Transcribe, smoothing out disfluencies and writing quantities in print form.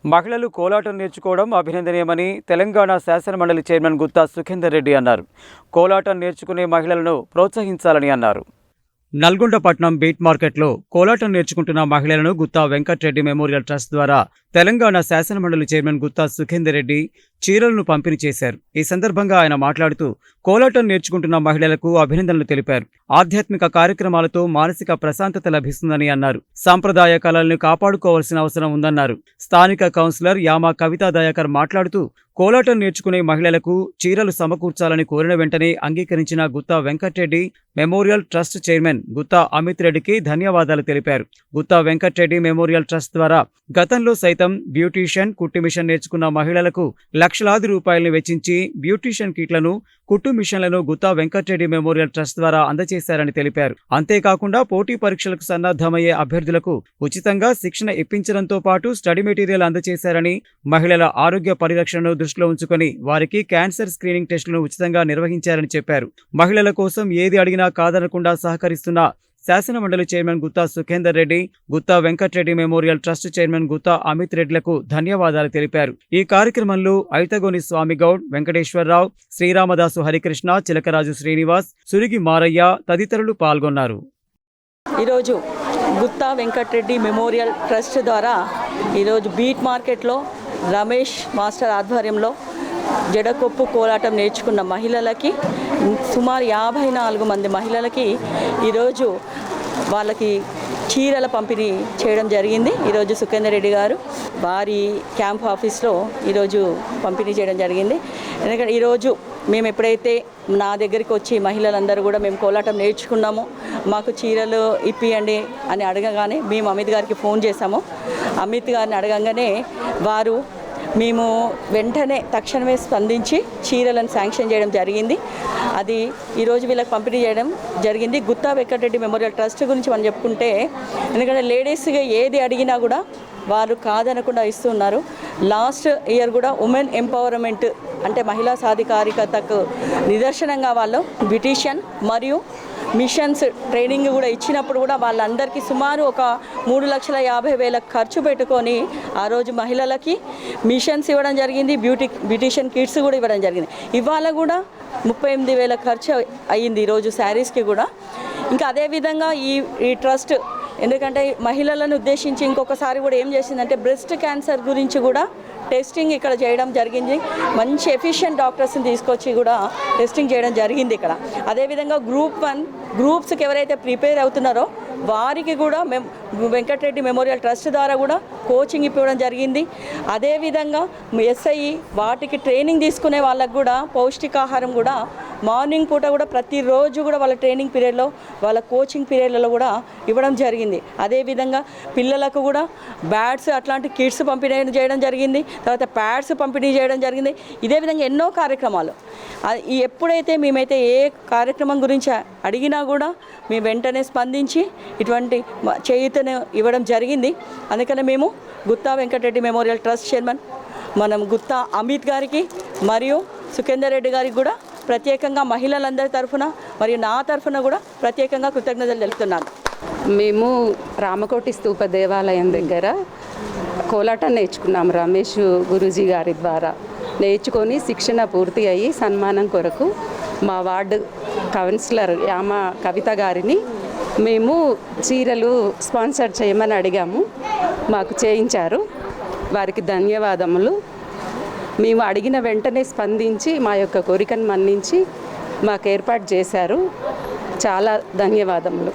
మహిళలు కోలాటం నేర్చుకోవడం అభినందనీయమని తెలంగాణ శాసనమండలి చైర్మన్ గుత్తా సుఖేందర్ రెడ్డి అన్నారు. కోలాటం నేర్చుకునే మహిళలను ప్రోత్సహించాలని అన్నారు. నల్గొండ పట్నం బీట్ మార్కెట్లో కోలాటం నేర్చుకుంటున్న మహిళలను గుత్తా వెంకట్రెడ్డి మెమోరియల్ ట్రస్ట్ ద్వారా తెలంగాణ శాసనమండలి చైర్మన్ గుత్తా సుఖేందర్ రెడ్డి చీరలను పంపిణీ చేశారు. ఈ సందర్భంగా ఆయన మాట్లాడుతూ కోలాటం నేర్చుకుంటున్న మహిళలకు అభినందనలు తెలిపారు. ఆధ్యాత్మిక కార్యక్రమాలతో మానసిక ప్రశాంతత లభిస్తుందని అన్నారు. సాంప్రదాయ కళలను కాపాడుకోవాల్సిన అవసరం ఉందన్నారు. స్థానిక కౌన్సిలర్ యామా కవితా దయాకర్ మాట్లాడుతూ కోలాటం నేర్చుకునే మహిళలకు చీరలు సమకూర్చాలని కోరిన వెంటనే అంగీకరించిన Gutta Venkatreddy memorial trust chairman Gutta Amit రెడ్డికి ధన్యవాదాలు తెలిపారు. గుత్తా వెంకట్రెడ్డి మెమోరియల్ ట్రస్ట్ ద్వారా గతంలో సైతం బ్యూటీషియన్, కుట్టు మిషన్ నేర్చుకున్న మహిళలకు లక్షలాది రూపాయలను వెచ్చించి బ్యూటీషియన్ కిట్లను, కుట్టు మిషన్లను గుత్తా వెంకట్రెడ్డి మెమోరియల్ ట్రస్ట్ ద్వారా అందజేశారని తెలిపారు. అంతేకాకుండా పోటీ పరీక్షలకు సన్నద్ధమయ్యే అభ్యర్థులకు ఉచితంగా శిక్షణ ఇప్పించడంతో పాటు స్టడీ మెటీరియల్ అందజేశారని, మహిళల ఆరోగ్య పరిరక్షణను దృష్టిలో ఉంచుకొని వారికి క్యాన్సర్ స్క్రీనింగ్ టెస్టులను ఉచితంగా నిర్వహించారని చెప్పారు. మహిళల కోసం ఏది అడిగినా కాదనకుండా సహకరిస్తున్న శాసనమండలి chairman Gutta Sukhender Reddy, Gutta Venkatreddy memorial trust chairman Gutta Amit రెడ్డిలకు ధన్యవాదాలు తెలిపారు. ఈ కార్యక్రమంలో ఐతగోని స్వామిగౌడ్, వెంకటేశ్వరరావు, శ్రీరామదాసు హరికృష్ణ, చిలకరాజు శ్రీనివాస్, సురిగి మారయ్య తదితరులు పాల్గొన్నారు. ఈరోజు గుత్తా వెంకట్రెడ్డి మెమోరియల్ ట్రస్ట్ ద్వారా ఈరోజు బీట్ మార్కెట్లో రమేష్ మాస్టర్ ఆధ్వర్యంలో జడకొప్పు కోలాటం నేర్చుకున్న మహిళలకి సుమారు 54 మంది మహిళలకి ఈరోజు వాళ్ళకి చీరల పంపిణీ చేయడం జరిగింది. ఈరోజు సుఖేందర్ రెడ్డి గారు వారి క్యాంప్ ఆఫీస్లో ఈరోజు పంపిణీ చేయడం జరిగింది. ఎందుకంటే ఈరోజు మేము ఎప్పుడైతే నా దగ్గరికి వచ్చి మహిళలందరూ కూడా మేము కోలాటం నేర్చుకున్నాము, మాకు చీరలు ఇప్పియండి అని అడగగానే మేము అమిత్ గారికి ఫోన్ చేశాము. అమిత్ గారిని అడగంగానే వారు మేము వెంటనే తక్షణమే స్పందించి చీరలను శాంక్షన్ చేయడం జరిగింది. అది ఈరోజు వీళ్ళకి పంపిణీ చేయడం జరిగింది. గుత్తా వెంకటరెడ్డి మెమోరియల్ ట్రస్ట్ గురించి మనం చెప్పుకుంటే, ఎందుకంటే లేడీస్గా ఏది అడిగినా కూడా వారు కాదనకుండా ఇస్తున్నారు. లాస్ట్ ఇయర్ కూడా ఉమెన్ ఎంపవర్మెంట్ అంటే మహిళా సాధికారికతకు నిదర్శనంగా వాళ్ళు బ్యూటీషియన్ మరియు మిషన్స్ ట్రైనింగ్ కూడా ఇచ్చినప్పుడు కూడా వాళ్ళందరికీ సుమారు ఒక 3,50,000 ఖర్చు పెట్టుకొని ఆ రోజు మహిళలకి మిషన్స్ ఇవ్వడం జరిగింది, బ్యూటీషియన్ కిట్స్ కూడా ఇవ్వడం జరిగింది. ఇవాళ కూడా 38,000 ఖర్చు అయ్యింది ఈరోజు శారీస్కి కూడా. ఇంకా అదేవిధంగా ఈ ట్రస్ట్ ఎందుకంటే మహిళలను ఉద్దేశించి ఇంకొకసారి కూడా ఏం చేసిందంటే బ్రెస్ట్ క్యాన్సర్ గురించి కూడా టెస్టింగ్ ఇక్కడ చేయడం జరిగింది. మంచి ఎఫిషియెంట్ డాక్టర్స్ని తీసుకొచ్చి కూడా టెస్టింగ్ చేయడం జరిగింది ఇక్కడ. అదేవిధంగా గ్రూప్ 1 గ్రూప్స్కి ఎవరైతే ప్రిపేర్ అవుతున్నారో వారికి కూడా వెంకటరెడ్డి మెమోరియల్ ట్రస్ట్ ద్వారా కూడా కోచింగ్ ఇవ్వడం జరిగింది. అదేవిధంగా ఎస్ఐ వాటికి ట్రైనింగ్ తీసుకునే వాళ్ళకు కూడా పౌష్టికాహారం కూడా మార్నింగ్ పూట కూడా ప్రతిరోజు కూడా వాళ్ళ ట్రైనింగ్ పీరియడ్లో వాళ్ళ కోచింగ్ పీరియడ్లలో కూడా ఇవ్వడం జరిగింది. అదేవిధంగా పిల్లలకు కూడా బ్యాట్స్ అట్లాంటి కిట్స్ పంపిణీ చేయడం జరిగింది. తర్వాత ప్యాడ్స్ పంపిణీ చేయడం జరిగింది. ఇదే విధంగా ఎన్నో కార్యక్రమాలు ఎప్పుడైతే మేమైతే ఏ కార్యక్రమం గురించి అడిగినా కూడా మేము వెంటనే స్పందించి ఇటువంటి చేయూతను ఇవ్వడం జరిగింది. అందుకనే మేము Gutta Venkatareddy memorial trust chairman మనం గుత్తా అమిత్ గారికి మరియు సుఖేందర్ రెడ్డి గారికి కూడా ప్రత్యేకంగా మహిళలందరి తరఫున మరియు నా తరఫున కూడా ప్రత్యేకంగా కృతజ్ఞతలు తెలుపుతున్నాను. మేము రామకోటి స్తూప దేవాలయం దగ్గర కోలాటం నేర్చుకున్నాం రమేష్ గురూజీ గారి ద్వారా. నేర్చుకొని శిక్షణ పూర్తి అయ్యి సన్మానం కొరకు మా వార్డు కౌన్సిలర్ యామ కవిత గారిని మేము చీరలు స్పాన్సర్ చేయమని అడిగాము. మాకు చేయించారు. వారికి ధన్యవాదములు. మేము అడిగిన వెంటనే స్పందించి మా యొక్క కోరికను మన్నించి మాకు ఏర్పాటు చేశారు. చాలా ధన్యవాదములు.